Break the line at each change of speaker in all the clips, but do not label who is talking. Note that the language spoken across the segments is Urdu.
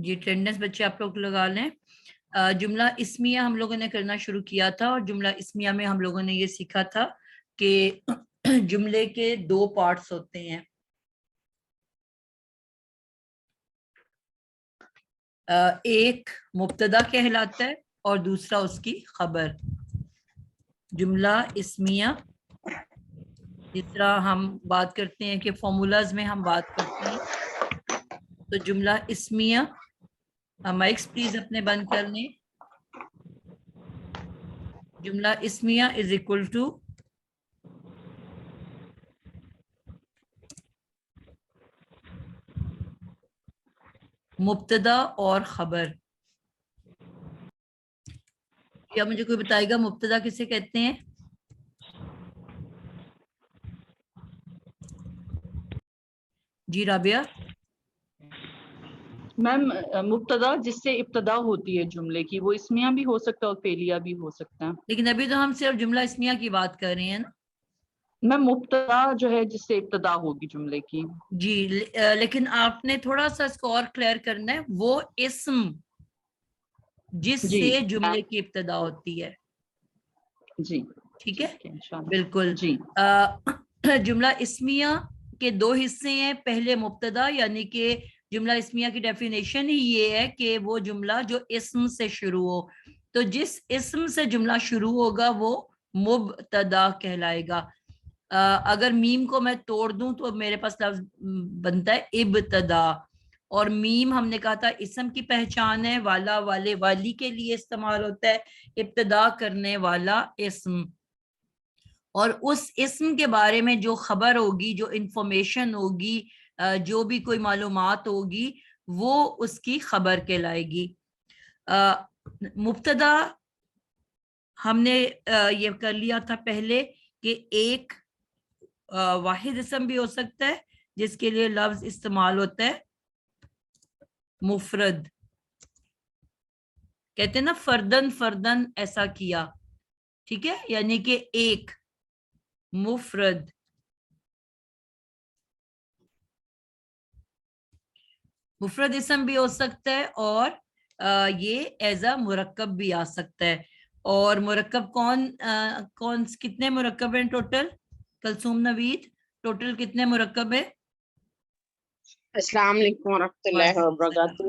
جی اٹینڈنس بچے آپ لوگ لگا لیں. جملہ اسمیہ ہم لوگوں نے کرنا شروع کیا تھا اور جملہ اسمیہ میں ہم لوگوں نے یہ سیکھا تھا کہ جملے کے دو پارٹس ہوتے ہیں. ایک مبتدا کہلاتا ہے اور دوسرا اس کی خبر. جملہ اسمیہ جس طرح ہم بات کرتے ہیں کہ فارمولاز میں ہم بات کرتے ہیں تو جملہ اسمیہ مائکس پلیز اپنے بند کر لیں. جملہ اسمیہ از اکول ٹو مبتدا اور خبر. یا مجھے کوئی بتائے گا مبتدا کسے کہتے ہیں؟ جی رابعہ.
میم مبتدا جس سے ابتدا ہوتی ہے جملے کی وہ اسمیہ بھی ہو سکتا ہے اور فعلیہ بھی ہو سکتا ہے.
لیکن ابھی تو ہم صرف جملہ اسمیہ کی بات کر رہے ہیں نا.
میم مبتدا جو ہے جس سے ابتدا ہوگی جملے کی.
جی لیکن آپ نے تھوڑا سا اس کو اور کلیئر کرنا ہے. وہ اسم جس
جی
سے جملے کی ابتدا ہوتی ہے.
جی
ٹھیک ہے
انشاءاللہ.
بالکل.
جی
جملہ اسمیہ کے دو حصے ہیں. پہلے مبتدا یعنی کہ جملہ اسمیہ کی ڈیفینیشن ہی یہ ہے کہ وہ جملہ جو اسم سے شروع ہو. تو جس اسم سے جملہ شروع ہوگا وہ مبتدا کہلائے گا. اگر میم کو میں توڑ دوں تو میرے پاس لفظ بنتا ہے ابتدا. اور میم ہم نے کہا تھا اسم کی پہچان ہے. والا والے والی کے لیے استعمال ہوتا ہے. ابتدا کرنے والا اسم. اور اس اسم کے بارے میں جو خبر ہوگی جو انفارمیشن ہوگی جو بھی کوئی معلومات ہوگی وہ اس کی خبر کہلائے گی. مبتدا ہم نے یہ کر لیا تھا پہلے کہ ایک واحد اسم بھی ہو سکتا ہے جس کے لیے لفظ استعمال ہوتا ہے مفرد. کہتے ہیں نا فردن فردن ایسا کیا. ٹھیک ہے یعنی کہ ایک مفرد. مفرد اسم بھی ہو سکتا ہے اور یہ ایز اے مرکب بھی آ سکتا ہے. اور مرکب کون کتنے مرکب ہیں ٹوٹل؟ کلثوم نوید ٹوٹل کتنے مرکب ہے؟
السلام علیکم ورحمۃ اللہ وبرکاتہ.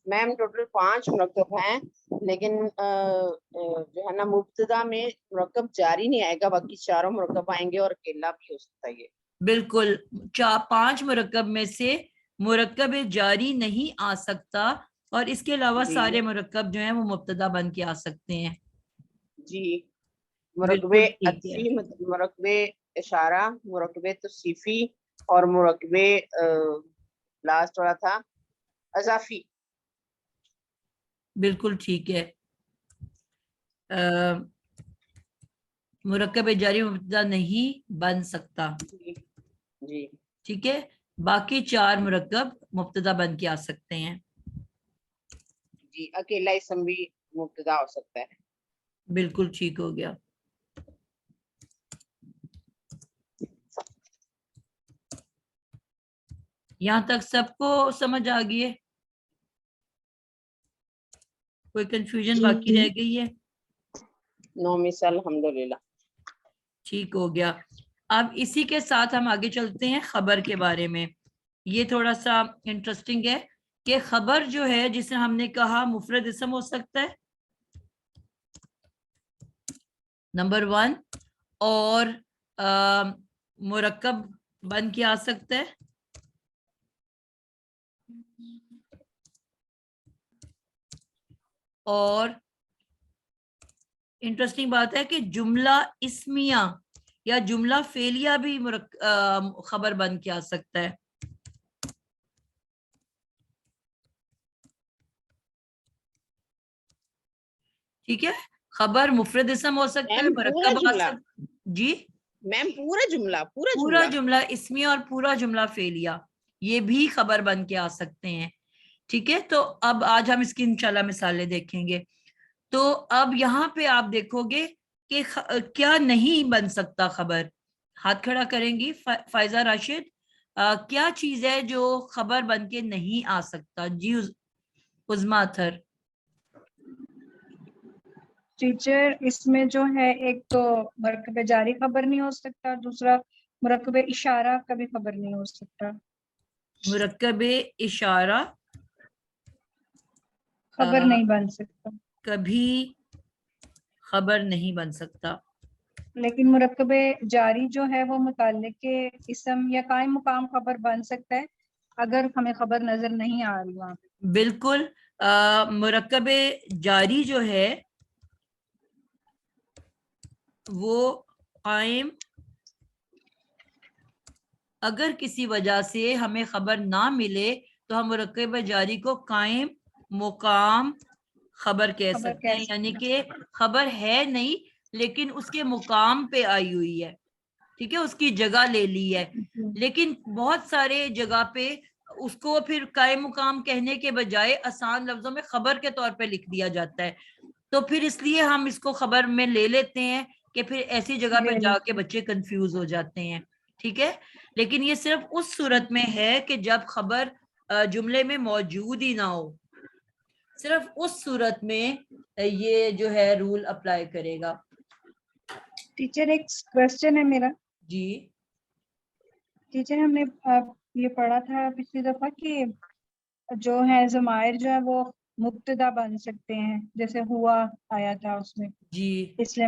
میم ٹوٹل 5 مرکب ہیں لیکن جو ہے نا مبتدا میں مرکب جاری نہیں آئے گا. باقی چاروں مرکب آئیں گے اور اکیلا بھی ہو سکتا ہے. یہ
بالکل 5 مرکب میں سے مرکب جاری نہیں آ سکتا اور اس کے علاوہ
جی
سارے مرکب جو ہیں وہ مبتدا بن کے آ سکتے ہیں.
جی مرکب
بالکل ٹھیک ہے.
عطفی مرکب اشارہ مرکب توصیفی اور مرکب لاسٹ والا تھا اضافی.
بالکل ٹھیک ہے. مرکب جاری مبتدا نہیں بن سکتا.
جی جی
ٹھیک ہے. باقی 4 مرکب مبتدا بن کے آ سکتے ہیں.
جی اکیلا اسم بھی مبتدا ہو سکتا ہے.
بالکل ٹھیک ہو گیا. یہاں تک سب کو سمجھ آ گئی ہے؟ کوئی کنفیوژن باقی رہ گئی ہے؟
نو مس الحمدللہ.
ٹھیک ہو گیا. اب اسی کے ساتھ ہم آگے چلتے ہیں خبر کے بارے میں. یہ تھوڑا سا انٹرسٹنگ ہے کہ خبر جو ہے جسے ہم نے کہا مفرد اسم ہو سکتا ہے نمبر 1 اور مرکب بن کے آ سکتا ہے. اور انٹرسٹنگ بات ہے کہ جملہ اسمیہ یا جملہ فعلیہ بھی خبر بن کے آ سکتا ہے. ٹھیک ہے. خبر مفرد اسم ہو سکتا ہے مرکب آ سکتا. جی
میم
پورا جملہ اسمیہ اور پورا جملہ فعلیہ یہ بھی خبر بن کے آ سکتے ہیں. ٹھیک ہے. تو اب آج ہم اس کی انشاءاللہ مثالیں دیکھیں گے. تو اب یہاں پہ آپ دیکھو گے کہ کیا نہیں بن سکتا خبر. ہاتھ کھڑا کریں گی فائزہ راشد. کیا چیز ہے جو خبر بن کے نہیں آ سکتا؟ جی عظما اطہر.
ٹیچر اس میں جو ہے ایک تو مرکب جاری خبر نہیں ہو سکتا, دوسرا مرکب اشارہ کبھی خبر نہیں ہو سکتا.
مرکب اشارہ
خبر نہیں بن سکتا,
کبھی خبر نہیں بن سکتا.
لیکن مرکب جاری جو ہے وہ متعلق کے اسم یا قائم مقام خبر بن سکتا ہے اگر ہمیں خبر نظر نہیں آ رہی وہاں پہ.
بالکل. مرکب جاری جو ہے وہ قائم, اگر کسی وجہ سے ہمیں خبر نہ ملے تو ہم مرکب جاری کو قائم مقام خبر کہہ
خبر
سکتے ہیں,
کہہ
یعنی
سکتے
کہ خبر ہے نہیں لیکن اس کے مقام پہ آئی ہوئی ہے, ٹھیک ہے, اس کی جگہ لے لی ہے. لیکن بہت سارے جگہ پہ اس کو پھر قائم مقام کہنے کے بجائے آسان لفظوں میں خبر کے طور پہ لکھ دیا جاتا ہے, تو پھر اس لیے ہم اس کو خبر میں لے لیتے ہیں کہ پھر ایسی جگہ پہ جا کے بچے کنفیوز ہو جاتے ہیں, ٹھیک ہے. لیکن یہ صرف اس صورت میں ہے کہ جب خبر جملے میں موجود ہی نہ ہو, صرف اس صورت میں یہ جو ہے رول اپلائی کرے گا.
ٹیچر ایک کوشچن ہے میرا.
جی
ٹیچر ہم نے یہ پڑھا تھا پچھلی دفعہ کہ جو ہے ضمائر جو ہے وہ مبتدا بن سکتے ہیں, جیسے ہوا آیا تھا اس میں,
جی
اس لیے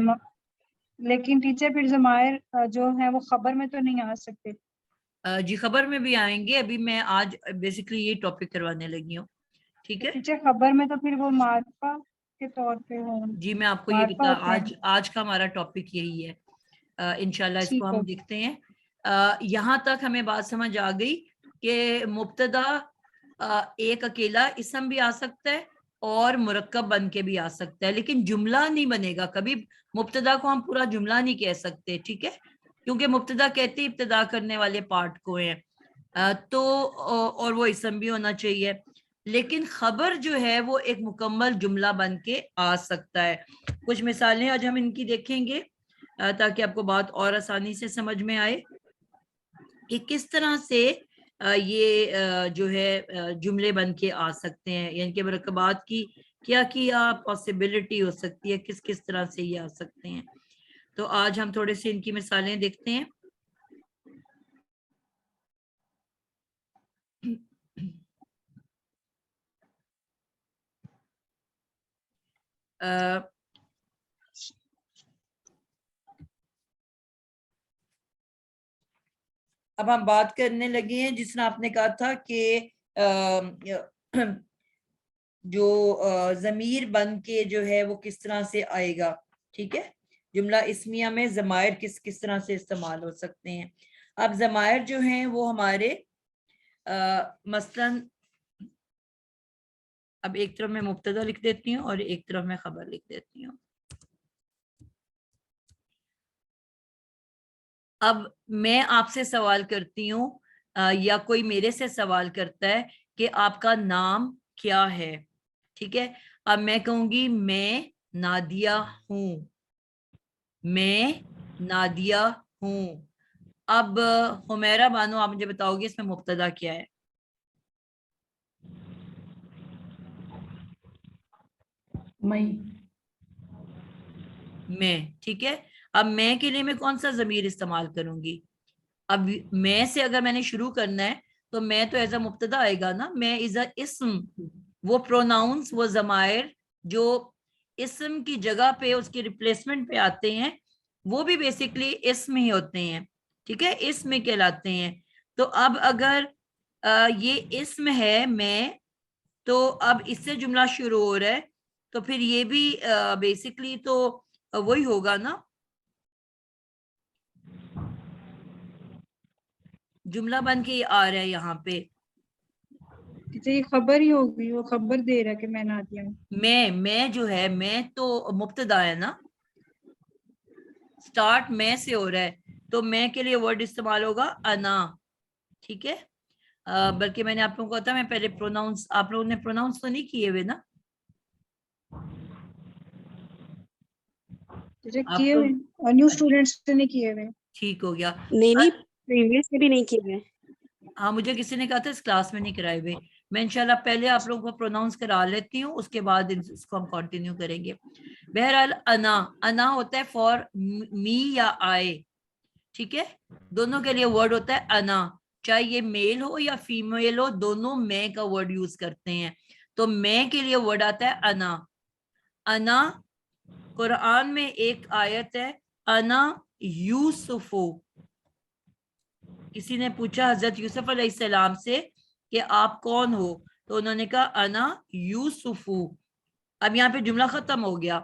لیکن ٹیچر پھر ضمائر جو ہے وہ خبر میں تو نہیں آ سکتے.
جی خبر میں بھی آئیں گے, ابھی میں آج بیسیکلی یہ ٹاپک کروانے لگی ہوں, ٹھیک ہے.
ٹیچر خبر میں تو پھر وہ معرفہ کے طور پہ ہوں.
جی میں آپ کو یہ بتا, آج کا ہمارا ٹاپک یہی ہے, انشاءاللہ اس کو ہم دیکھتے ہیں. یہاں تک ہمیں بات سمجھ آ گئی کہ مبتدا ایک اکیلا اسم بھی آ سکتا ہے اور مرکب بن کے بھی آ سکتا ہے, لیکن جملہ نہیں بنے گا کبھی. مبتدا کو ہم پورا جملہ نہیں کہہ سکتے, ٹھیک ہے, کیونکہ مبتدا کہتے ہی ابتدا کرنے والے پارٹ کو ہیں, تو اور وہ اسم بھی ہونا چاہیے. لیکن خبر جو ہے وہ ایک مکمل جملہ بن کے آ سکتا ہے. کچھ مثالیں آج ہم ان کی دیکھیں گے تاکہ آپ کو بات اور آسانی سے سمجھ میں آئے کہ کس طرح سے یہ جو ہے جملے بن کے آ سکتے ہیں, یعنی کہ مرکبات کی کیا پاسبلٹی ہو سکتی ہے, کس کس طرح سے یہ آ سکتے ہیں. تو آج ہم تھوڑے سے ان کی مثالیں دیکھتے ہیں. اب ہم بات کرنے لگے ہیں جس طرح آپ نے کہا تھا کہ جو ضمیر بن کے جو ہے وہ کس طرح سے آئے گا, ٹھیک ہے. جملہ اسمیہ میں ضمائر کس کس طرح سے استعمال ہو سکتے ہیں. اب ضمائر جو ہیں وہ ہمارے مثلاً اب ایک طرف میں مبتدا لکھ دیتی ہوں اور ایک طرف میں خبر لکھ دیتی ہوں. اب میں آپ سے سوال کرتی ہوں یا کوئی میرے سے سوال کرتا ہے کہ آپ کا نام کیا ہے, ٹھیک ہے. اب میں کہوں گی میں نادیہ ہوں, میں نادیہ ہوں. اب حمیرہ بانو آپ مجھے بتاؤ گے اس میں مبتدا کیا ہے. میں, ٹھیک ہے. اب میں کے لیے میں کون سا ضمیر استعمال کروں گی. اب میں سے اگر میں نے شروع کرنا ہے تو میں تو ایز اے مبتدا آئے گا نا, میں ایز اے اسم. وہ پروناؤنس, وہ ضمائر جو اسم کی جگہ پہ اس کی ریپلیسمنٹ پہ آتے ہیں وہ بھی بیسیکلی اسم ہی ہوتے ہیں, ٹھیک ہے, اسم کہلاتے ہیں. تو اب اگر یہ اسم ہے میں, تو اب اس سے جملہ شروع ہو رہا ہے تو پھر یہ بھی بیسیکلی تو وہی ہوگا نا, جملہ بن کے آ رہا ہے یہاں پہ.
یہ خبر ہی ہوگی, وہ خبر دے رہا ہے کہ میں نادیہ ہوں.
میں جو ہے میں تو مبتدا ہے نا, سٹارٹ میں سے ہو رہا ہے, تو میں کے لیے ورڈ استعمال ہوگا انا, ٹھیک ہے. بلکہ میں نے آپ لوگوں کو بتایا میں پہلے پروناؤنس, آپ لوگوں نے پروناؤنس تو نہیں کیے ہوئے نا,
کیے ہوئے, اور نیو اسٹوڈینٹس نے کیے ہوئے.
ٹھیک ہو گیا.
نہیں پریویس سے بھی نہیں کیے ہوئے.
ہاں مجھے کسی نے کہا تھا اس کلاس میں نہیں کرائے ہوئے. میں انشاءاللہ پہلے آپ لوگوں کو پروناؤنس کرا لیتی ہوں, اس کے بعد اس کو ہم کنٹینیو کریں گے. بہرحال انا ہوتا ہے فار می یا آئے, ٹھیک ہے, دونوں کے لیے ورڈ ہوتا ہے انا, چاہے یہ میل ہو یا فیمیل ہو, دونوں میں کا ورڈ یوز کرتے ہیں. تو میں کے لیے ورڈ آتا ہے انا. انا قرآن میں ایک آیت ہے, انا یوسفو. کسی نے پوچھا حضرت یوسف علیہ السلام سے کہ آپ کون ہو, تو انہوں نے کہا انا یوسفو. اب یہاں پہ جملہ ختم ہو گیا.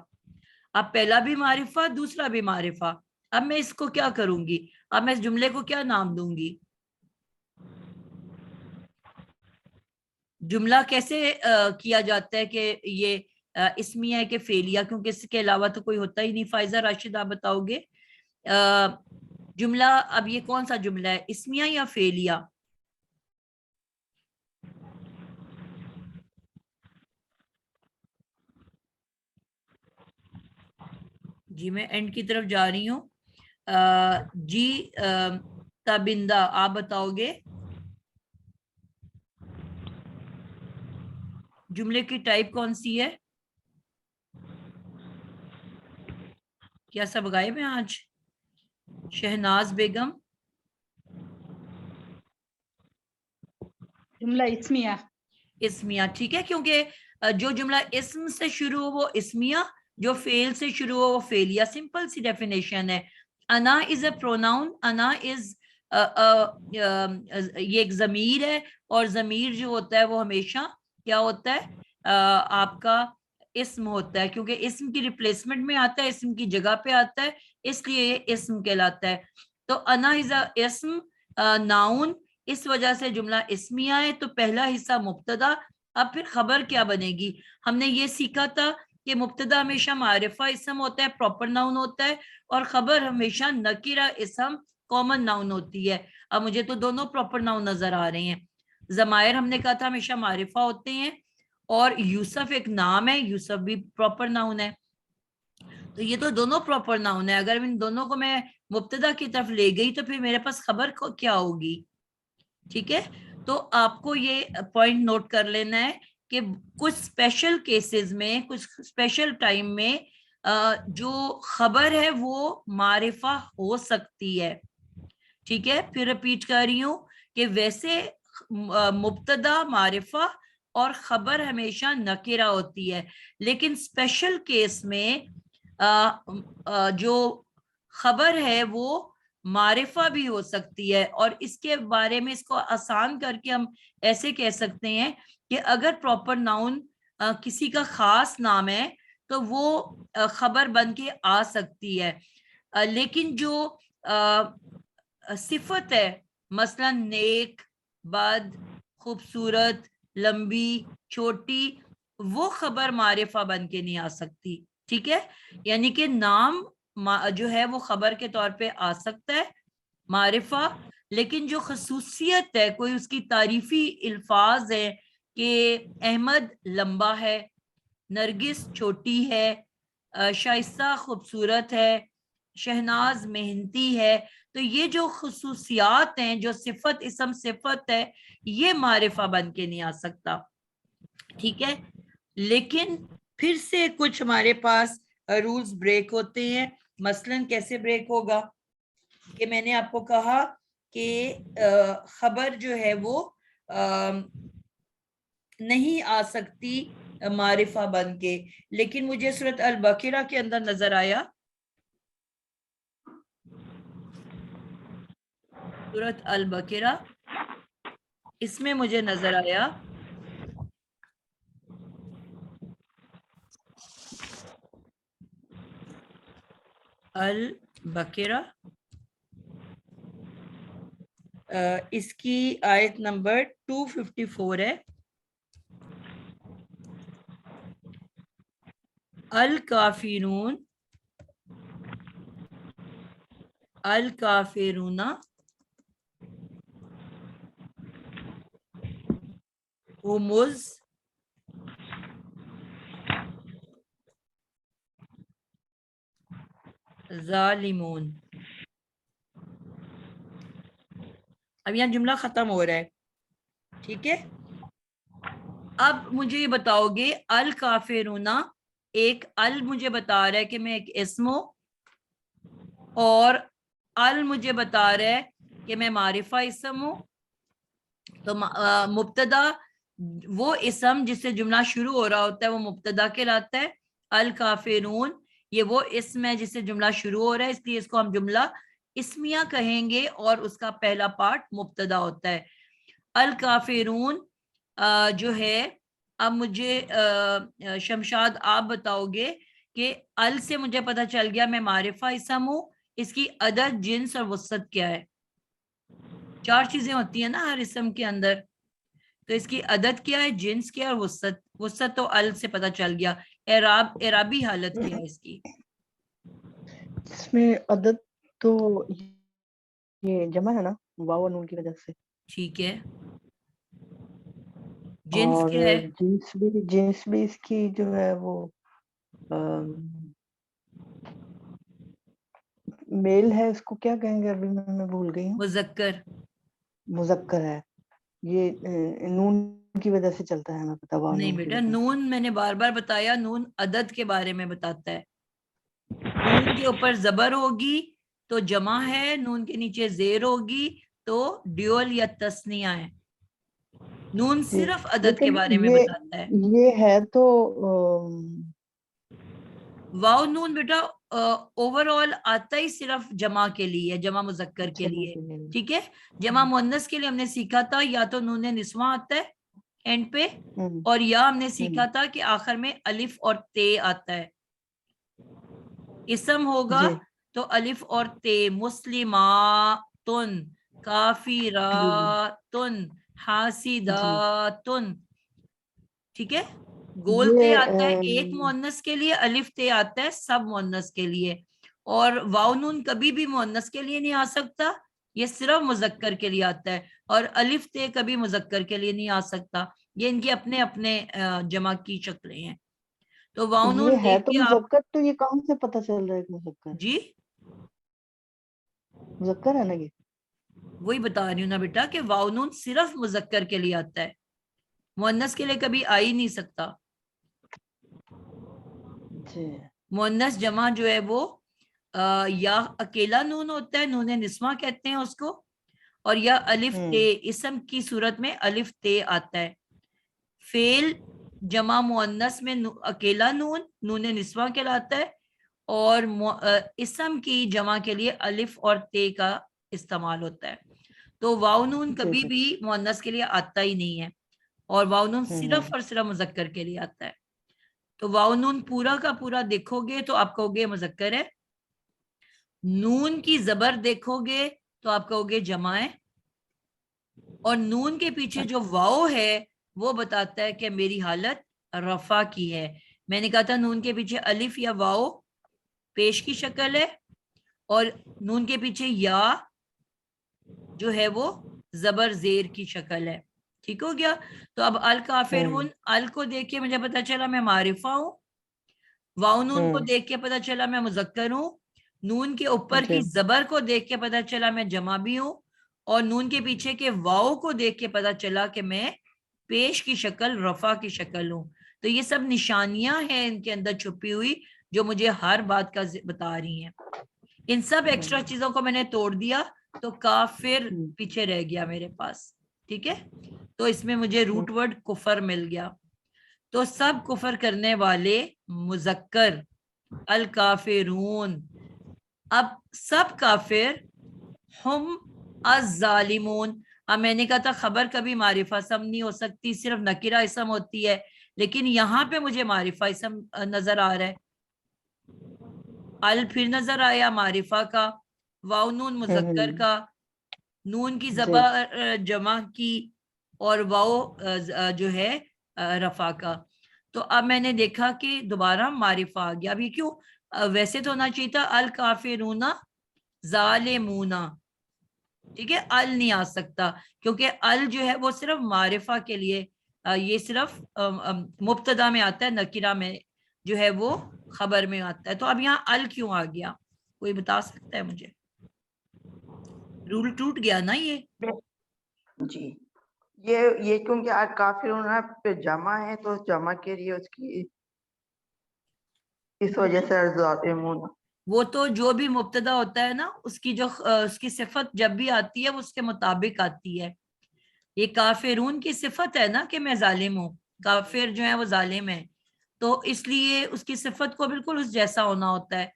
اب پہلا بھی معرفہ, دوسرا بھی معرفہ. اب میں اس کو کیا کروں گی, اب میں اس جملے کو کیا نام دوں گی؟ جملہ کیسے کیا جاتا ہے کہ یہ اسمیہ ہے کہ فعلیہ, کیونکہ اس کے علاوہ تو کوئی ہوتا ہی نہیں. فائزہ راشد آپ بتاؤ گے جملہ, اب یہ کون سا جملہ ہے, اسمیہ یا فعلیہ؟ جی میں اینڈ کی طرف جا رہی ہوں. جی تابندہ آپ بتاؤ گے جملے کی ٹائپ کون سی ہے؟ کیا سب غائب ہیں آج؟ شہناز بیگم.
جملہ اسمیہ.
اسمیہ, ٹھیک ہے, کیونکہ جو جملہ اسم سے شروع ہو وہ اسمیہ, جو فعل سے شروع ہو وہ فعلیہ. سمپل سی ڈیفینیشن ہے. انا از اے پروناؤن, انا از یہ ایک ضمیر ہے, اور ضمیر جو ہوتا ہے وہ ہمیشہ کیا ہوتا ہے, آپ کا اسم ہوتا ہے, کیونکہ اسم کی ریپلیسمنٹ میں آتا ہے, اسم کی جگہ پہ آتا ہے, اس لیے یہ اسم کہلاتا ہے. تو انا از اے اسم ناؤن, اس وجہ سے جملہ اسمیہ ہے. تو پہلا حصہ مبتدا. اب پھر خبر کیا بنے گی؟ ہم نے یہ سیکھا تھا کہ مبتدا ہمیشہ معرفہ اسم ہوتا ہے, پراپر ناؤن ہوتا ہے, اور خبر ہمیشہ نکرہ اسم کامن ناؤن ہوتی ہے. اب مجھے تو دونوں پراپر ناؤن نظر آ رہے ہیں. ضمائر ہم نے کہا تھا ہمیشہ معرفہ ہوتے ہیں, اور یوسف ایک نام ہے, یوسف بھی پراپر ناؤن ہے. تو یہ تو دونوں پراپر ناؤن ہے. اگر ان دونوں کو میں مبتدا کی طرف لے گئی تو پھر میرے پاس خبر کو کیا ہوگی؟ ٹھیک ہے, تو آپ کو یہ پوائنٹ نوٹ کر لینا ہے کہ کچھ اسپیشل کیسز میں, کچھ اسپیشل ٹائم میں جو خبر ہے وہ معرفہ ہو سکتی ہے. ٹھیک ہے, پھر ریپیٹ کر رہی ہوں کہ ویسے مبتدا معرفہ اور خبر ہمیشہ نکرہ ہوتی ہے, لیکن اسپیشل کیس میں جو خبر ہے وہ معرفہ بھی ہو سکتی ہے. اور اس کے بارے میں اس کو آسان کر کے ہم ایسے کہہ سکتے ہیں کہ اگر پراپر ناؤن کسی کا خاص نام ہے تو وہ خبر بن کے آ سکتی ہے, لیکن جو صفت ہے, مثلا نیک, بد, خوبصورت, لمبی, چھوٹی, وہ خبر معرفہ بن کے نہیں آ سکتی. ٹھیک ہے, یعنی کہ نام جو ہے وہ خبر کے طور پہ آ سکتا ہے, معرفہ, لیکن جو خصوصیت ہے, کوئی اس کی تعریفی الفاظ ہے کہ احمد لمبا ہے, نرگس چھوٹی ہے, شائستہ خوبصورت ہے, شہناز محنتی ہے, تو یہ جو خصوصیات ہیں, جو صفت اسم صفت ہے, یہ معرفہ بن کے نہیں آ سکتا. ٹھیک ہے, لیکن پھر سے کچھ ہمارے پاس رولز بریک ہوتے ہیں. مثلاً کیسے بریک ہوگا کہ میں نے آپ کو کہا کہ خبر جو ہے وہ نہیں آ سکتی معرفہ بن کے, لیکن مجھے سورۃ البقرہ کے اندر نظر آیا, سورۃ البقرہ, اس میں مجھے نظر آیا البقرہ, اس کی آیت نمبر 254 ہے. الکافرون الکافرون هم الظالمون. اب یہاں جملہ ختم ہو رہا ہے, ٹھیک ہے. اب مجھے یہ بتاؤ گے الکافرونا, ایک ال مجھے بتا رہا ہے کہ میں ایک اسم ہوں, اور ال مجھے بتا رہا ہے کہ میں معرفہ اسم ہوں. تو مبتدا وہ اسم جس سے جملہ شروع ہو رہا ہوتا ہے وہ مبتدا کہلاتا ہے. الکافرون یہ وہ اسم ہے جس سے جملہ شروع ہو رہا ہے, اس لیے اس کو ہم جملہ اسمیہ کہیں گے, اور اس کا پہلا پارٹ مبتدا ہوتا ہے. الکافرون جو ہے, اب مجھے شمشاد آپ بتاؤ گے کہ ال سے مجھے پتہ چل گیا میں معرفہ اسم ہوں, اس کی عدد, جنس اور وسعت کیا ہے؟ 4 چیزیں ہوتی ہیں نا ہر اسم کے اندر, تو اس کی عدد کیا ہے, جنس کیا ہے, اور وسعت. وسعت تو ال سے پتہ چل گیا. اعرابی حالت کیا ہے اس کی؟
اس میں عدد تو یہ جمع ہے نا واو نون کی وجہ سے,
ٹھیک ہے. جنس
اور
کیا ہے؟
جنس بھی اس کی جو ہے وہ میل ہے, اس کو کیا کہیں گے, ابھی میں بھول گئی ہوں.
مذکر.
مذکر ہے, یہ نون کی وجہ سے چلتا ہے, ہمیں پتا واو
نہیں
نون کی
بیٹا,
وجہ سے.
نون میں نے بار بار بتایا, نون عدد کے بارے میں بتاتا ہے. نون کے اوپر زبر ہوگی تو جمع ہے, نون کے نیچے زیر ہوگی تو ڈیول یا تسنیہ ہے. نون
جی,
صرف عدد کے
لیکن
بارے میں بتاتا ہے.
یہ ہے تو
واو نون بیٹا اوور آل آتا ہی صرف جمع کے لیے, جمع مذکر کے لیے, ٹھیک ہے. جمع مؤنث کے لیے ہم نے سیکھا تھا یا تو نون نسواں آتا ہے اینڈ پہ, اور یا ہم نے سیکھا تھا کہ آخر میں الف اور تے آتا ہے. اسم ہوگا تو الف اور تے, مسلماتن, کافراتن, حاسداتن, ٹھیک ہے. گول تے آتا ہے ایک مؤنث کے لیے, الف تے آتا ہے سب مؤنث کے لیے, اور واو نون کبھی بھی مؤنث کے لیے نہیں آ سکتا, یہ صرف مذکر کے لیے آتا ہے. اور الف تے کبھی مذکر کے لیے نہیں آ سکتا, یہ ان کے اپنے اپنے جمع کی شکلیں ہیں. تو واو نون
یہ ہے
دیکھ
تو
کے آپ,
مذکر, تو یہ کہاں سے پتہ چل رہا ہے کہ مذکر
جی
مذکر ہے نا یہ؟
وہی بتا رہی ہوں نا بیٹا کہ واو نون صرف مذکر کے لیے آتا ہے, مؤنث کے لیے کبھی آ ہی نہیں سکتا. مؤنث جمع جو ہے وہ یا اکیلا نون ہوتا ہے, نون نسواں کہتے ہیں اس کو, اور یا الف تے, اسم کی صورت میں الف تے آتا ہے. فعل جمع مؤنث میں اکیلا نون, نون نسواں کہلاتا ہے, اور اسم کی جمع کے لیے الف اور تے کا استعمال ہوتا ہے. تو واو نون کبھی بھی مؤنث کے لیے آتا ہی نہیں ہے, اور واو نون صرف اور صرف مذکر کے لیے آتا ہے. تو واو نون پورا کا پورا دیکھو گے تو آپ کہو گے مذکر ہے, نون کی زبر دیکھو گے تو آپ کہو گے جمع ہے, اور نون کے پیچھے جو واو ہے وہ بتاتا ہے کہ میری حالت رفع کی ہے. میں نے کہا تھا نون کے پیچھے الف یا واو پیش کی شکل ہے, اور نون کے پیچھے یا جو ہے وہ زبر زیر کی شکل ہے, ٹھیک ہو گیا. تو اب الکافرون, ال کو دیکھ کے مجھے پتا چلا میں معرفہ ہوں, واو نون کو دیکھ کے پتا چلا میں مذکر ہوں, نون کے اوپر کی زبر کو دیکھ کے پتا چلا میں جمع بھی ہوں, اور نون کے پیچھے کے واو کو دیکھ کے پتا چلا کہ میں پیش کی شکل, رفع کی شکل ہوں. تو یہ سب نشانیاں ہیں ان کے اندر چھپی ہوئی جو مجھے ہر بات کا بتا رہی ہیں. ان سب ایکسٹرا چیزوں کو میں نے توڑ دیا تو کافر پیچھے رہ گیا میرے پاس, ٹھیک ہے. تو اس میں مجھے روٹ ورڈ کفر مل گیا. تو سب کفر کرنے والے مذکر, الکافرون. اب سب کافر, ہم الظالمون. اب میں نے کہا تھا خبر کبھی معرفہ اسم نہیں ہو سکتی, صرف نکرہ اسم ہوتی ہے, لیکن یہاں پہ مجھے معرفہ اسم نظر آ رہا ہے. ال پھر نظر آیا معرفہ کا, واو نون مذکر کا, نون کی زبر جمع کی, اور واو جو ہے رفع کا. تو اب میں نے دیکھا کہ دوبارہ معرفہ آ گیا. ابھی کیوں, ویسے تو ہونا چاہیے تھا الکافرون ظالمون, ٹھیک ہے, ال نہیں آ سکتا کیونکہ ال جو ہے وہ صرف معرفہ کے لیے, یہ صرف مبتدا میں آتا ہے, نکرہ میں جو ہے وہ خبر میں آتا ہے. تو اب یہاں ال کیوں آ گیا, کوئی بتا سکتا ہے مجھے؟ رول ٹوٹ گیا نا یہ؟
جی یہ کیونکہ آج کافرون پہ جمع ہے تو جمع کے لیے اس کی اس وجہ سے الظالمون.
وہ تو جو بھی مبتدا ہوتا ہے نا اس کی جو اس کی صفت جب بھی آتی ہے وہ اس کے مطابق آتی ہے. یہ کافرون کی صفت ہے نا کہ میں ظالم ہوں, کافر جو ہے وہ ظالم ہے, تو اس لیے اس کی صفت کو بالکل اس جیسا ہونا ہوتا ہے,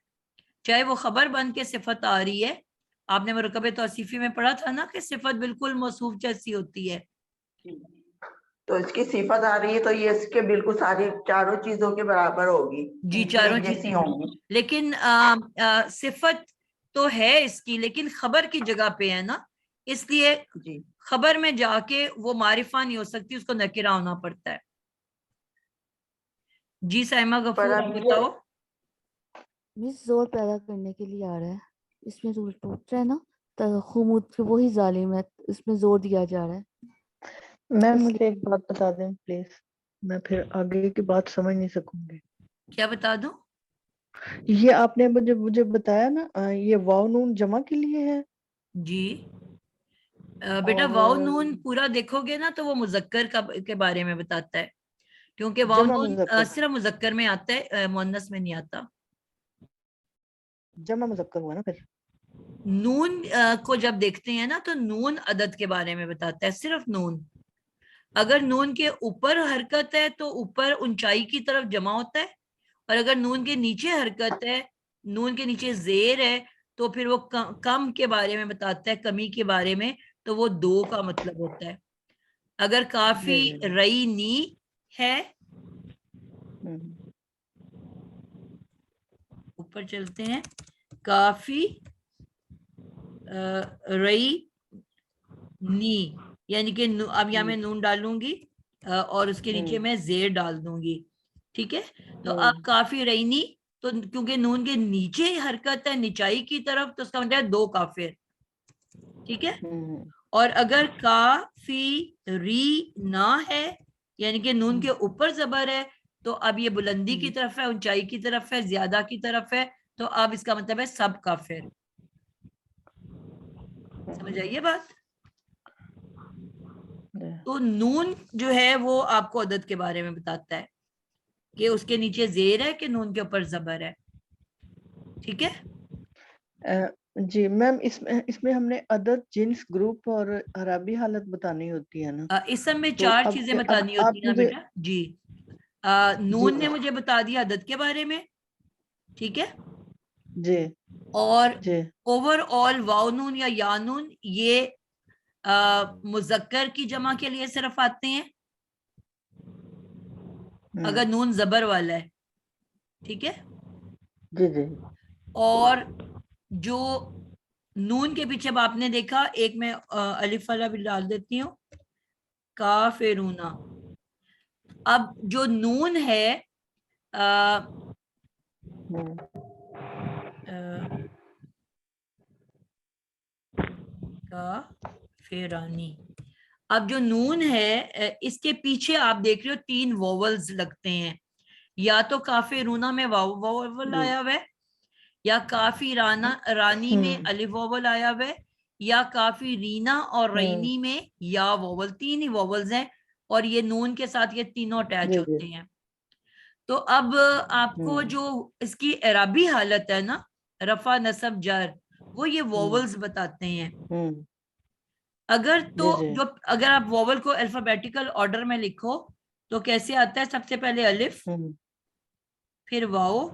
چاہے وہ خبر بن کے صفت آ رہی ہے. آپ نے مرکب توصیفی میں پڑھا تھا نا کہ صفت بالکل موصوف جیسی ہوتی ہے.
تو اس کی صفت آ رہی ہے تو یہ اس کے بالکل ساری چاروں چیزوں کے برابر ہوگی.
جی چاروں چیزیں ہوں گی, لیکن صفت تو ہے اس کی لیکن خبر کی جگہ پہ ہے نا, اس لیے
جی
خبر میں جا کے وہ معرفہ نہیں ہو سکتی, اس کو نکرہ ہونا پڑتا ہے. جی سائمہ غفور آپ بتاؤ.
مس زور پیدا کرنے کے لیے آ رہا ہے, اس میں زور ٹوٹ رہا ہے نا, خمود کے وہی ظالم ہے, اس میں زور دیا جا رہا ہے.
میم مجھے ایک بات بتا دیں پلیز, میں پھر آگے کی بات سمجھ نہیں سکوں گی.
کیا بتا دوں؟
یہ آپ نے مجھے بتایا نا یہ واو نون جمع کے لیے ہے.
جی بیٹا
اور
واو نون پورا دیکھو گے نا تو وہ مذکر کے بارے میں بتاتا ہے, کیونکہ واو
جمع
نون
مذکر
صرف مذکر میں آتا ہے, مؤنث میں نہیں آتا.
جمع مذکر ہوا نا پھر.
نون کو جب دیکھتے ہیں نا تو نون عدد کے بارے میں بتاتا ہے, صرف نون. اگر نون کے اوپر حرکت ہے تو اوپر اونچائی کی طرف جمع ہوتا ہے, اور اگر نون کے نیچے حرکت ہے, نون کے نیچے زیر ہے, تو پھر وہ کم کے بارے میں بتاتا ہے, کمی کے بارے میں, تو وہ دو کا مطلب ہوتا ہے. اگر کافی رئی نی ہے, اوپر چلتے ہیں, کافی رئی نی یعنی کہ اب یہاں میں نون ڈالوں گی اور اس کے نیچے میں زیر ڈال دوں گی, ٹھیک ہے. تو اب کافی رئی نی, تو کیونکہ نون کے نیچے حرکت ہے نچائی کی طرف, تو اس کا مطلب ہے دو کافر, ٹھیک ہے. اور اگر کافی ری نہ ہے یعنی کہ نون کے اوپر زبر ہے, تو اب یہ بلندی کی طرف ہے, اونچائی کی طرف ہے, زیادہ کی طرف ہے, تو اب اس کا مطلب ہے سب کافر. سمجھ آئیے بات؟ تو نون جو ہے وہ آپ کو عدد کے بارے میں بتاتا ہے کہ اس کے نیچے زیر ہے کہ نون کے اوپر زبر ہے, ٹھیک ہے.
جی میم اس میں ہم نے عدد, جنس, گروپ اور عربی حالت بتانی ہوتی ہے نا.
اسم میں
تو
4
اب
چیزیں
اب
بتانی ہوتی
آپ
ہیں نا
مجھے
بیٹا. جی نون نے مجھے بتا دیا عدد کے بارے میں, ٹھیک ہے.
جی
اور
جی
اوور آل واو نون یا یا نون یہ مذکر کی جمع کے لیے صرف آتے ہیں اگر نون زبر والا ہے, ٹھیک ہے.
جی جی
اور جو نون کے پیچھے اب آپ نے دیکھا, ایک میں الف والا بھی ڈال دیتی ہوں, کافرونا. اب جو نون ہے کافرانی, اب جو نون ہے اس کے پیچھے آپ دیکھ رہے ہو 3 ووولز لگتے ہیں, یا تو کافرونا میں واول آیا ہوا ہے, یا کافی رانی میں الف ووول آیا ہوا ہے, یا کافی رینا اور رینی میں یا ووول. 3 ہی ووولز ہیں اور یہ نون کے ساتھ یہ تینوں اٹیچ ہوتے ہیں. تو اب آپ کو جو اس کی اعرابی حالت ہے نا, رفع نصب جر, وہ یہ ووولز بتاتے ہیں. اگر تو اگر آپ ووول کو الفابیٹیکل آرڈر میں لکھو تو کیسے آتا ہے؟ سب سے پہلے الف, پھر واو,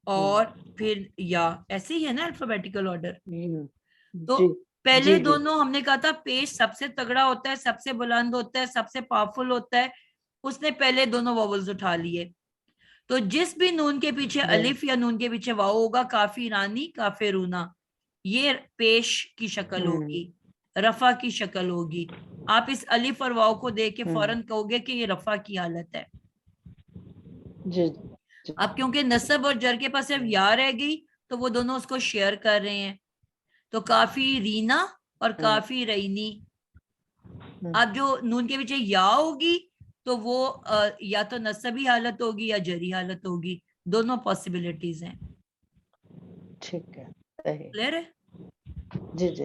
اور پھر یا, ایسے ہی ہے نا الفابیٹیکل آرڈر. تو پہلے دونوں ہم نے کہا تھا پیش سب سے تگڑا ہوتا ہے, سب سے بلند ہوتا ہے, سب سے پاورفل ہوتا ہے, اس نے پہلے دونوں واولز اٹھا لیے. تو جس بھی نون کے پیچھے الف یا نون کے پیچھے واو ہوگا, کافی رانی, کافرونا, یہ پیش کی شکل ہوگی, رفع کی شکل ہوگی. آپ اس الف اور واو کو دیکھ کے فوراً کہو گے کہ یہ رفع کی حالت ہے. اب کیونکہ نصب اور جر کے پاس صرف یا رہ گئی تو وہ دونوں اس کو شیئر کر رہے ہیں, تو کافی رینا اور کافی رینی. اب جو نون کے پیچھے یا ہوگی تو وہ یا تو نصبی حالت ہوگی یا جری حالت ہوگی, دونوں پاسبلٹیز ہیں.
ٹھیک ہے,
کلیئر ہے؟
جی جی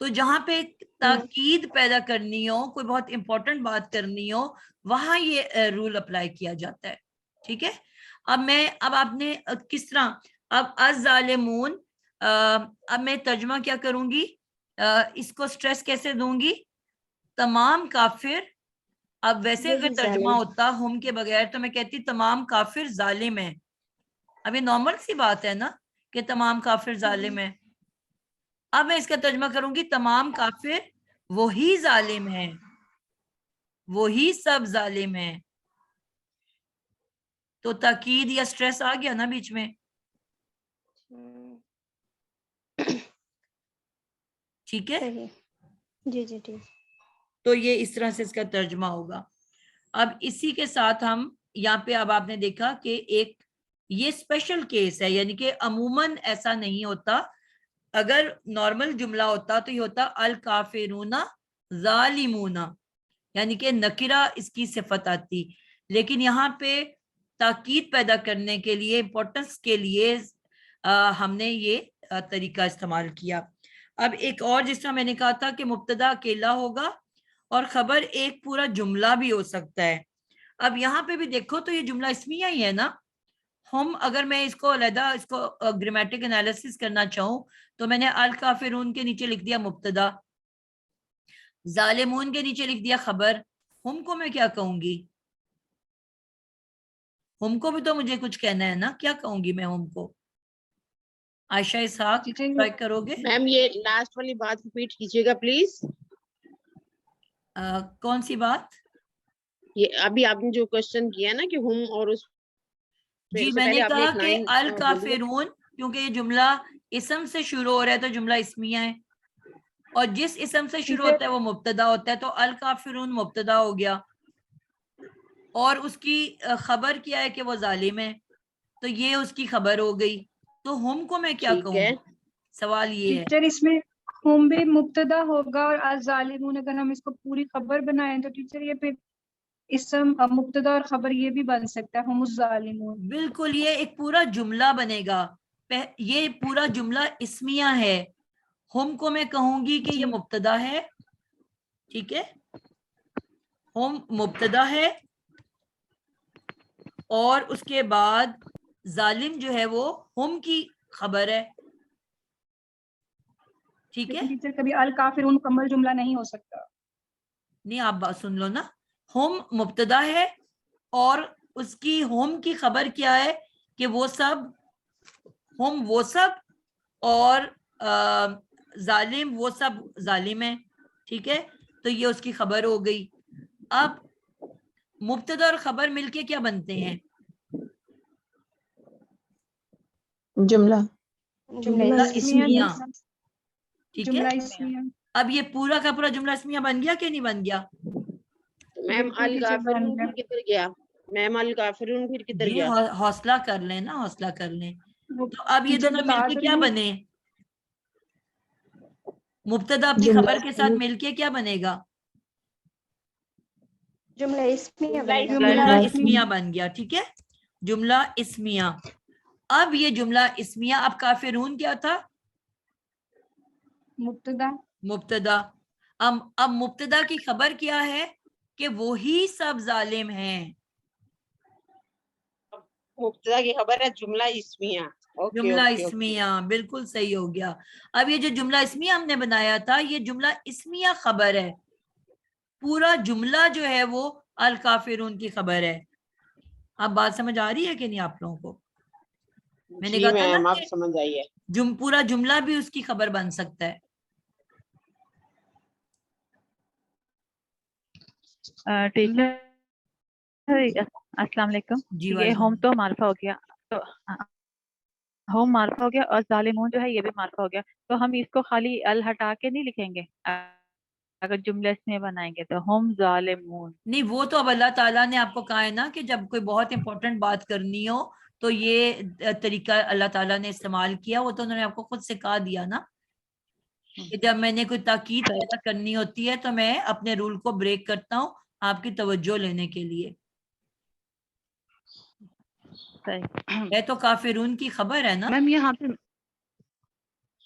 تو جہاں پہ تاکید پیدا کرنی ہو, کوئی بہت امپورٹنٹ بات کرنی ہو, وہاں یہ رول اپلائی کیا جاتا ہے. ٹھیک ہے, اب آپ نے کس طرح, اب الظالمون, اب میں ترجمہ کیا کروں گی, اس کو سٹریس کیسے دوں گی, تمام کافر. اب ویسے اگر ترجمہ ہوتا ہم کے بغیر تو میں کہتی تمام کافر ظالم ہیں. اب یہ نارمل سی بات ہے نا کہ تمام کافر ظالم ہیں. اب میں اس کا ترجمہ کروں گی تمام کافر وہی ظالم ہیں, وہی سب ظالم ہیں. تو تاکید یا سٹریس آ گیا نا بیچ میں. ٹھیک ہے,
صحیح. جی جی ٹھیک.
تو یہ اس طرح سے اس کا ترجمہ ہوگا. اب اسی کے ساتھ ہم یہاں پہ, اب آپ نے دیکھا کہ ایک یہ اسپیشل کیس ہے, یعنی کہ عموماً ایسا نہیں ہوتا. اگر نارمل جملہ ہوتا تو یہ ہوتا الکافرون ظالمون, یعنی کہ نکرہ اس کی صفت آتی. لیکن یہاں پہ تاکید پیدا کرنے کے لیے, امپورٹنس کے لیے ہم نے یہ طریقہ استعمال کیا. اب ایک اور, جس طرح میں نے کہا تھا کہ مبتدا اکیلا ہوگا اور خبر ایک پورا جملہ بھی ہو سکتا ہے. اب یہاں پہ بھی دیکھو تو یہ جملہ اسمیہ ہی ہے نا. ہم, اگر میں اس کو علیحدہ اس کو گرامیٹک انالیسس کرنا چاہوں تو میں نے الکافرون کے نیچے لکھ دیا مبتدا, ظالمون کے نیچے لکھ دیا خبر. ہم کو میں کیا کہوں گی, ہم کو بھی تو مجھے کچھ کہنا ہے نا, کیا کہوں گی میں ہم کو؟ عائشہ اسحاق ٹرائی کرو گے؟
میم یہ لاسٹ والی بات ریپیٹ کیجیے گا پلیز.
کون سی بات؟
یہ ابھی آپ نے جو کوشچن کیا نا کہ ہم, اور اس
جی میں نے کہا کہ الکافرون, کیونکہ یہ جملہ اسم سے شروع ہو رہا ہے تو جملہ اسمیہ ہے, اور جس اسم سے شروع ہوتا ہے وہ مبتدا ہوتا ہے. تو الکافرون مبتدا ہو گیا, اور اس کی خبر کیا ہے کہ وہ ظالم ہے, تو یہ اس کی خبر ہو گئی. تو ہم کو میں کیا کہوں؟ سوال یہ ہے.
ٹیچر اس میں ہم بھی مبتدا ہوگا اور الظالمون اگر ہم اس کو پوری خبر بنائیں تو ٹیچر یہ پھر اسم مبتدا اور خبر یہ بھی بن سکتا ہے, ہم الظالمون.
بالکل, یہ ایک پورا جملہ بنے گا. یہ پورا جملہ اسمیہ ہے. ہم کو میں کہوں گی کہ یہ مبتدا ہے. ٹھیک ہے, ہم مبتدا ہے, اور اس کے بعد ظالم جو ہے وہ ہم کی خبر ہے. ٹھیک ہے,
ٹیچر کبھی الکافرون مکمل جملہ نہیں ہو سکتا.
نہیں آپ بات سن لو نا, ہم مبتدا ہے اور اس کی ہم کی خبر کیا ہے کہ وہ سب, ہم وہ سب, اور ظالم وہ سب ظالم ہیں. ٹھیک ہے, تو یہ اس کی خبر ہو گئی. اب مبتدا اور خبر مل کے کیا بنتے ہیں؟
جملہ.
جملہ اسمیہ. ٹھیک ہے,
جملہ اسمیہ.
اب یہ پورا کا پورا جملہ اسمیہ بن گیا کہ نہیں بن گیا؟
میم الکافرون پھر کدھر گیا؟ میم الکافرون پھر کدھر
جی
گیا؟
حوصلہ کر لیں نا, حوصلہ کر لیں. تو اب یہ دونوں مل کے کیا بنے؟ مبتدا اپنی خبر کے ساتھ مل کے کیا بنے گا؟
جملہ اسمیہ بنے گا.
جملہ اسمیہ بن گیا. ٹھیک ہے, جملہ اسمیہ. اب یہ جملہ اسمیہ, اب کافرون کیا تھا؟
مبتدا.
مبتدا. اب مبتدا کی خبر کیا ہے کہ وہی سب ظالم ہیں.
مبتدا کی خبر ہے جملہ اسمیہ.
جملہ اسمیہ, بالکل صحیح ہو گیا. اب یہ جو جملہ اسمیہ ہم نے بنایا تھا, یہ جملہ اسمیہ خبر ہے. پورا جملہ جو ہے وہ الکافرون کی خبر ہے. اب بات سمجھ آ رہی ہے کہ نہیں آپ لوگوں کو؟ میں نے کہا تھا نا
آپ سمجھ آئیے,
پورا جملہ بھی اس کی خبر بن سکتا ہے.
ٹیچر السلام علیکم.
جی
یہ ہوم تو معرفہ ہو گیا, تو ہوم معرفہ ہو گیا, اور ظالمون جو ہے یہ بھی معرفہ ہو گیا. تو ہم اس کو خالی ال ہٹا کے نہیں لکھیں گے اگر جملے اس میں بنائیں گے تو ہم ظالمون
نہیں. وہ تو اب اللہ تعالیٰ نے آپ کو کہا ہے نا کہ جب کوئی بہت امپورٹنٹ بات کرنی ہو تو یہ طریقہ اللہ تعالیٰ نے استعمال کیا. وہ تو انہوں نے آپ کو خود سکھا دیا نا کہ جب میں نے کوئی تاکید پیدا کرنی ہوتی ہے تو میں اپنے رول کو بریک کرتا ہوں آپ کی توجہ لینے کے لیے. ہے تو کافرون کی خبر ہے نا.
میم یہاں پہ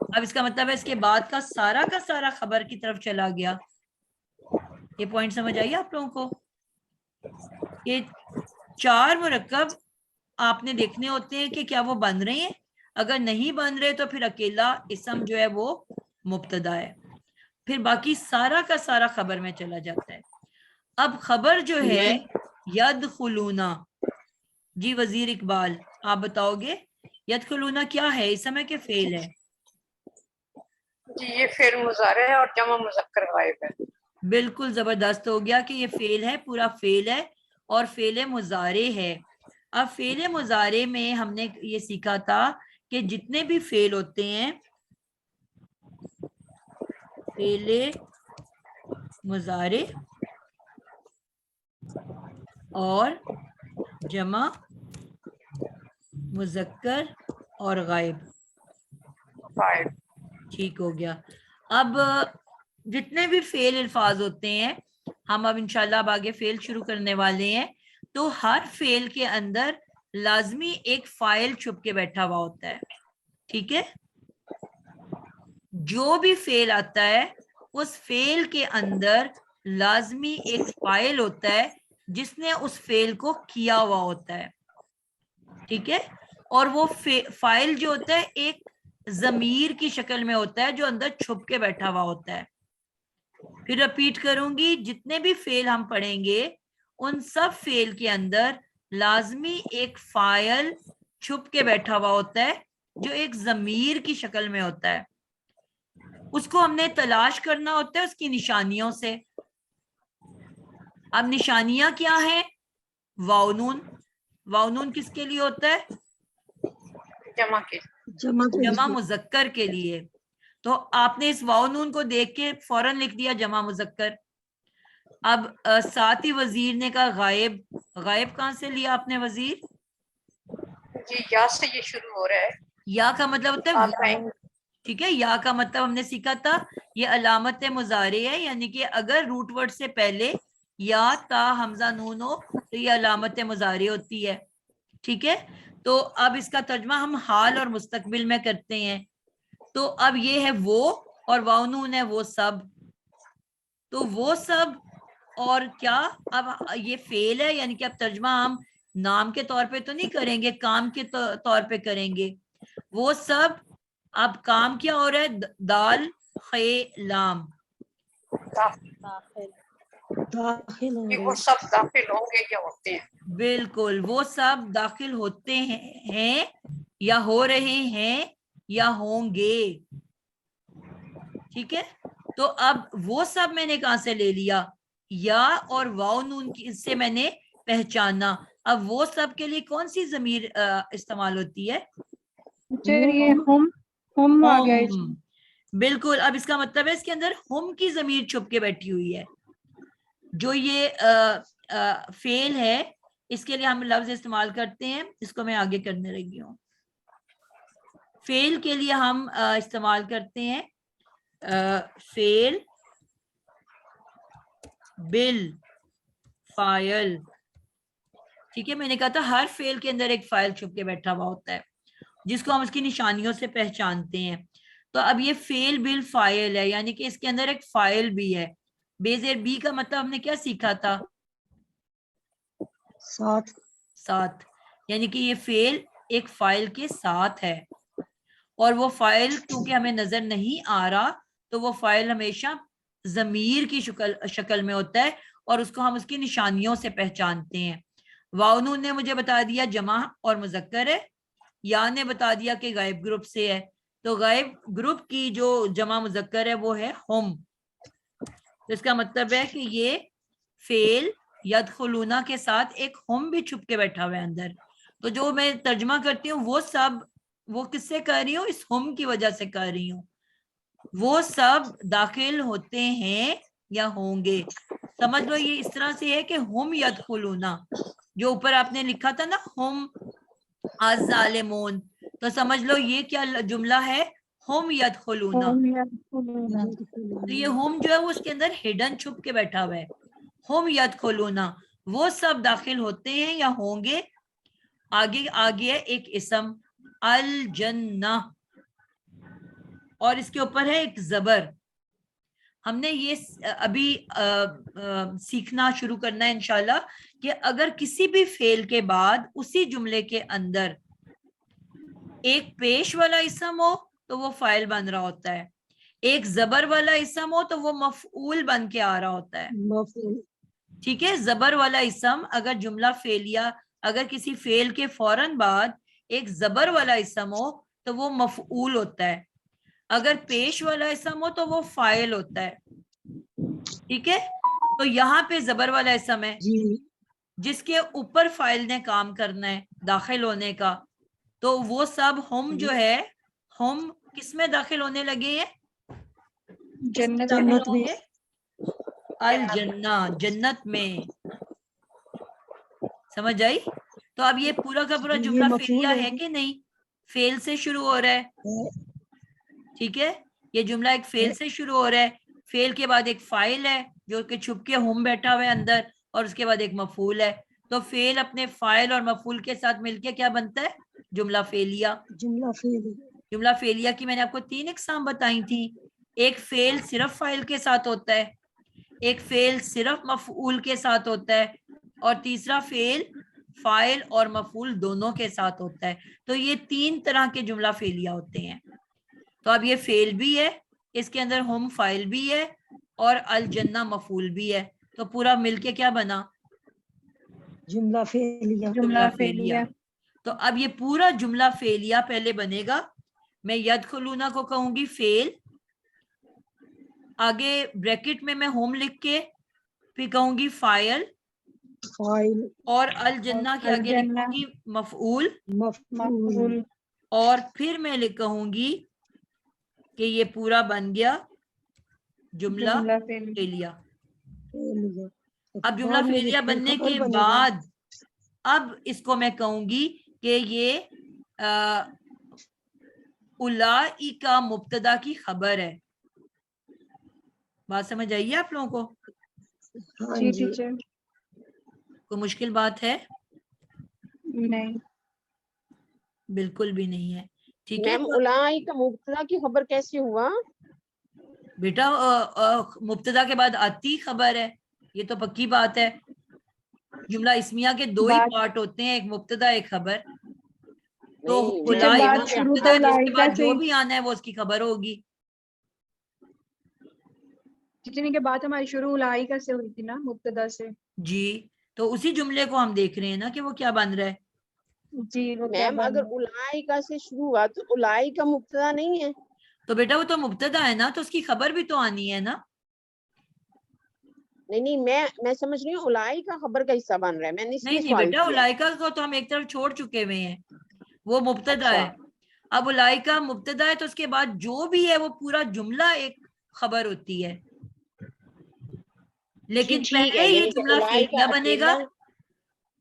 اب اس کا مطلب ہے اس کے بعد کا سارا خبر کی طرف چلا گیا. یہ پوائنٹ سمجھ آئیے آپ لوگوں کو؟ یہ 4 مرکب آپ نے دیکھنے ہوتے ہیں کہ کیا وہ بن رہے ہیں. اگر نہیں بن رہے تو پھر اکیلا اسم جو ہے وہ مبتدا ہے، پھر باقی سارا کا سارا خبر میں چلا جاتا ہے. اب خبر جو ہے یدخلون، جی وزیر اقبال آپ بتاؤ گے یدخلون کیا ہے، اسم ہے کہ فعل ہے؟
جی یہ فعل مضارع ہے اور جمع مذکر غائب ہے.
بالکل زبردست ہو گیا کہ یہ فعل ہے، پورا فعل ہے اور فعل مضارع ہے. اب فعل مضارع میں ہم نے یہ سیکھا تھا کہ جتنے بھی فعل ہوتے ہیں فعل مضارع اور جمع مذکر اور غائب، ٹھیک ہو گیا. اب جتنے بھی فعل الفاظ ہوتے ہیں، ہم اب انشاءاللہ اب آگے فعل شروع کرنے والے ہیں، تو ہر فعل کے اندر لازمی ایک فاعل چھپ کے بیٹھا ہوا ہوتا ہے. ٹھیک ہے، جو بھی فعل آتا ہے اس فعل کے اندر لازمی ایک فاعل ہوتا ہے جس نے اس فعل کو کیا ہوا ہوتا ہے. ٹھیک ہے، اور وہ فاعل جو ہوتا ہے ایک ضمیر کی شکل میں ہوتا ہے جو اندر چھپ کے بیٹھا ہوا ہوتا ہے. پھر رپیٹ کروں گی، جتنے بھی فعل ہم پڑھیں گے ان سب فعل کے اندر لازمی ایک فاعل چھپ کے بیٹھا ہوا ہوتا ہے جو ایک ضمیر کی شکل میں ہوتا ہے. اس کو ہم نے تلاش کرنا ہوتا ہے اس کی نشانیوں سے. اب نشانیاں کیا ہیں؟ واو نون. واو نون کس کے لیے ہوتا ہے؟ جمع مذکر کے لیے. تو آپ نے اس واو نون کو دیکھ کے فوراً لکھ دیا جمع مذکر. اب ساتھ ہی وزیر نے کہا غائب. غائب کہاں سے لیا آپ نے وزیر؟
جی یا سے یہ شروع ہو رہا ہے.
یا کا مطلب ہوتا ہے، ٹھیک ہے، یا کا مطلب ہم نے سیکھا تھا یہ علامت مضارع ہے، یعنی کہ اگر روٹ ورڈ سے پہلے یا تا حمزہ نون ہو تو یہ علامت مضارع ہوتی ہے. ٹھیک ہے، تو اب اس کا ترجمہ ہم حال اور مستقبل میں کرتے ہیں. تو اب یہ ہے وہ اور واو نون ہے وہ سب. تو وہ سب اور کیا، اب یہ فعل ہے یعنی کہ اب ترجمہ ہم نام کے طور پہ تو نہیں کریں گے، کام کے طور پہ کریں گے. وہ سب، اب کام کیا ہو رہا ہے؟ دال خے لام،
وہ سب داخل ہوں گے یا ہوتے ہیں.
بالکل، وہ سب داخل ہوتے ہیں یا ہو رہے ہیں یا ہوں گے. ٹھیک ہے، تو اب وہ سب میں نے کہاں سے لے لیا؟ یا اور واو نون سے میں نے پہچانا. اب وہ سب کے لیے کون سی ضمیر استعمال ہوتی ہے؟
ہم آ گیا اس میں.
بالکل، اب اس کا مطلب ہے اس کے اندر ہم کی ضمیر چھپ کے بیٹھی ہوئی ہے. جو یہ فعل ہے اس کے لیے ہم لفظ استعمال کرتے ہیں، اس کو میں آگے کرنے لگی ہوں. فعل کے لیے ہم استعمال کرتے ہیں فعل بل فاعل. ٹھیک ہے، میں نے کہا تھا ہر فعل کے اندر ایک فاعل چھپ کے بیٹھا ہوا ہوتا ہے جس کو ہم اس کی نشانیوں سے پہچانتے ہیں. تو اب یہ فعل بل فاعل ہے یعنی کہ اس کے اندر ایک فاعل بھی ہے. بے زیر بی کا مطلب ہم نے کیا سیکھا تھا؟ ساتھ، یعنی کہ یہ فعل ایک فاعل کے ساتھ ہے، اور وہ فاعل کیونکہ ہمیں نظر نہیں آ رہا تو وہ فاعل ہمیشہ ضمیر کی شکل میں ہوتا ہے اور اس کو ہم اس کی نشانیوں سے پہچانتے ہیں. واو نون نے مجھے بتا دیا جمع اور مذکر ہے، یا نے بتا دیا کہ غائب گروپ سے ہے. تو غائب گروپ کی جو جمع مذکر ہے وہ ہے ہم. اس کا مطلب ہے کہ یہ فعل یدخلون کے ساتھ ایک ہم بھی چھپ کے بیٹھا ہوا ہے اندر. تو جو میں ترجمہ کرتی ہوں وہ سب، وہ کس سے کر رہی ہوں؟ اس ہم کی وجہ سے کر رہی ہوں. وہ سب داخل ہوتے ہیں یا ہوں گے. سمجھ لو یہ اس طرح سے ہے کہ ہم یدخلون، جو اوپر آپ نے لکھا تھا نا ہم الظالمون، تو سمجھ لو یہ کیا جملہ ہے؟ ہم یدخلون. تو یہ ہم جو ہے وہ اس کے اندر ہڈن چھپ کے بیٹھا ہوا ہے. ہم یدخلون، وہ سب داخل ہوتے ہیں یا ہوں گے. آگے آگے ہے ایک اسم الجنہ. اور اس کے اوپر ہے ایک زبر. ہم نے یہ ابھی سیکھنا شروع کرنا ہے انشاءاللہ کہ اگر کسی بھی فعل کے بعد اسی جملے کے اندر ایک پیش والا اسم ہو تو وہ فاعل بن رہا ہوتا ہے, ایک زبر والا اسم ہو تو وہ مفعول بن کے آ رہا ہوتا ہے. ٹھیک ہے, زبر والا اسم اگر جملہ فعلیہ, اگر کسی فعل کے فوراً بعد ایک زبر والا اسم ہو تو وہ مفعول ہوتا ہے, اگر پیش والا اسم ہو تو وہ فاعل ہوتا ہے. ٹھیک ہے, تو یہاں پہ زبر والا اسم ہے جس کے اوپر فاعل نے کام کرنا ہے داخل ہونے کا, تو وہ سب ہم جو ہے ہم کس میں داخل ہونے لگے ہیں؟
جنت
ہوں گے الجنہ, جنت میں. سمجھ آئی؟ تو اب یہ پورا کا پورا جملہ فعلیہ ہے کہ نہیں؟ فعل سے شروع ہو رہا ہے. ٹھیک ہے, یہ جملہ ایک فعل سے شروع ہو رہا ہے, فعل کے بعد ایک فاعل ہے جو کہ چھپ کے ہم بیٹھا ہوا ہے اندر, اور اس کے بعد ایک مفعول ہے. تو فعل اپنے فاعل اور مفعول کے ساتھ مل کے کیا بنتا ہے؟ جملہ فعلیہ. جملہ فعلیہ کی میں نے آپ کو 3 اقسام بتائی تھی. ایک فعل صرف فاعل کے ساتھ ہوتا ہے, ایک فعل صرف مفعول کے ساتھ ہوتا ہے, اور تیسرا فعل فاعل اور مفعول دونوں کے ساتھ ہوتا ہے. تو یہ 3 طرح کے جملہ فعلیہ ہوتے ہیں. تو اب یہ فعل بھی ہے, اس کے اندر ہم فاعل بھی ہے, اور الجنہ مفعول بھی ہے. تو پورا مل کے کیا بنا؟
جملہ فعلیہ.
جملہ فعلیہ.
تو اب یہ پورا جملہ فعلیہ پہلے بنے گا. میں یدخلون کو کہوں گی فعل, آگے بریکٹ میں ہوم لکھ کے پھر کہوں گی فاعل, اور الجنہ کے آگے لکھوں گی مفعول, اور پھر میں کہوں گی کہ یہ پورا بن گیا جملہ فعلیہ. اب جملہ فعلیہ بننے کے بعد اب اس کو میں کہوں گی کہ یہ اولئک کا مبتدا کی خبر ہے. بات سمجھ آئیے آپ لوگوں کو؟
جی ٹیچر.
کوئی مشکل بات ہے؟
نہیں,
بالکل بھی نہیں ہے. ٹھیک ہے,
میم اولئک کا مبتدا کی خبر کیسے ہوا
بیٹا مبتدا کے بعد آتی خبر ہے, یہ تو پکی بات ہے. جملہ اسمیہ کے 2 ہی پارٹ ہوتے ہیں, ایک مبتدا ایک خبر. تو اولئک مبتدا, جس کے بعد جو بھی آنا ہے وہ اس کی خبر ہوگی.
جتنے کے بعد ہماری شروع اولئک سے ہوئی تھی نا, مبتدا سے.
جی, تو اسی جملے کو ہم دیکھ رہے ہیں نا کہ وہ کیا بن رہا ہے.
جی
میم اگر اولئک سے شروع ہوا تو اولئک کا مبتدا نہیں ہے.
تو بیٹا وہ تو مبتدا ہے نا, تو اس کی خبر بھی تو آنی ہے نا.
نہیں میں سمجھ رہی ہوں اولئک کا خبر کا حصہ بن رہا ہے. میں نے اس لیے
نہیں
سوال
بیٹا,
کیا.
اولئک کو تو ہم ایک طرف چھوڑ چکے ہوئے ہیں, وہ مبتدا ہے. اب اولئک مبتدا ہے تو اس کے بعد جو بھی ہے وہ پورا جملہ ایک خبر ہوتی ہے. لیکن پہلے یہ جملہ فعلیہ بنے گا.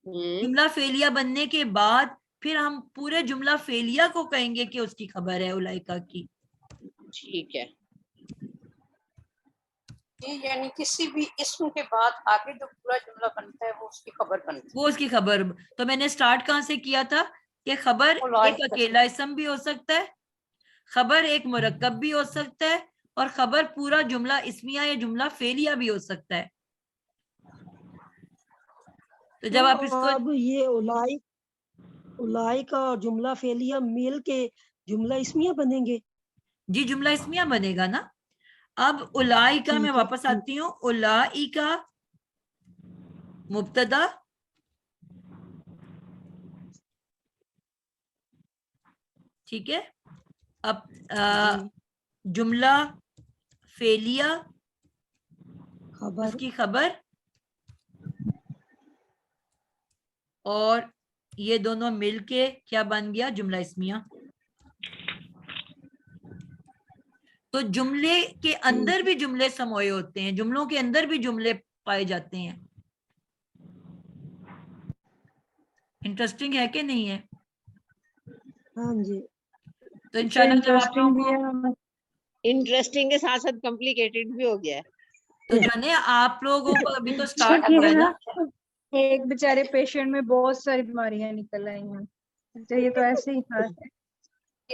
جملہ فعلیہ بننے کے بعد پھر ہم پورے جملہ فعلیہ کو کہیں گے کہ اس کی خبر ہے اولئک کی.
ٹھیک ہے.
یعنی کسی بھی اسم کے بعد آگے جو پورا جملہ بنتا ہے وہ اس کی خبر بنتی ہے.
وہ اس کی خبر. تو میں نے سٹارٹ کہاں سے کیا تھا کہ خبر ایک اکیلا اسم بھی ہو سکتا ہے, خبر ایک مرکب بھی ہو سکتا ہے, اور خبر پورا جملہ اسمیہ یا جملہ فعلیہ بھی ہو سکتا ہے. تو جب آپ اس کو
اب یہ اولئک اور جملہ فعلیہ مل کے جملہ اسمیہ بنیں گے.
جی جملہ اسمیہ بنے گا نا. اب اولئک میں واپس آتی ہوں. اولئک مبتدا, ٹھیک ہے. اب جملہ فعلیہ اس کی خبر, اور یہ دونوں مل کے کیا بن گیا جملہ اسمیہ. تو جملے کے اندر بھی جملے سموئے ہوتے ہیں, جملوں کے اندر بھی جملے پائے جاتے ہیں. انٹرسٹنگ ہے کہ نہیں ہے؟
ہاں جی.
تو انشاءاللہ جب آپ لوگوں کو
انٹرسٹنگ کے ساتھ ساتھ کمپلیکیٹڈ بھی ہو گیا ہے.
تو جانے آپ لوگوں کو ابھی تو سٹارٹ ہوا ہے نا.
ایک بیچارے پیشنٹ میں بہت ساری بیماریاں نکل آئی ہیں. یہ تو ایسے ہی تھا.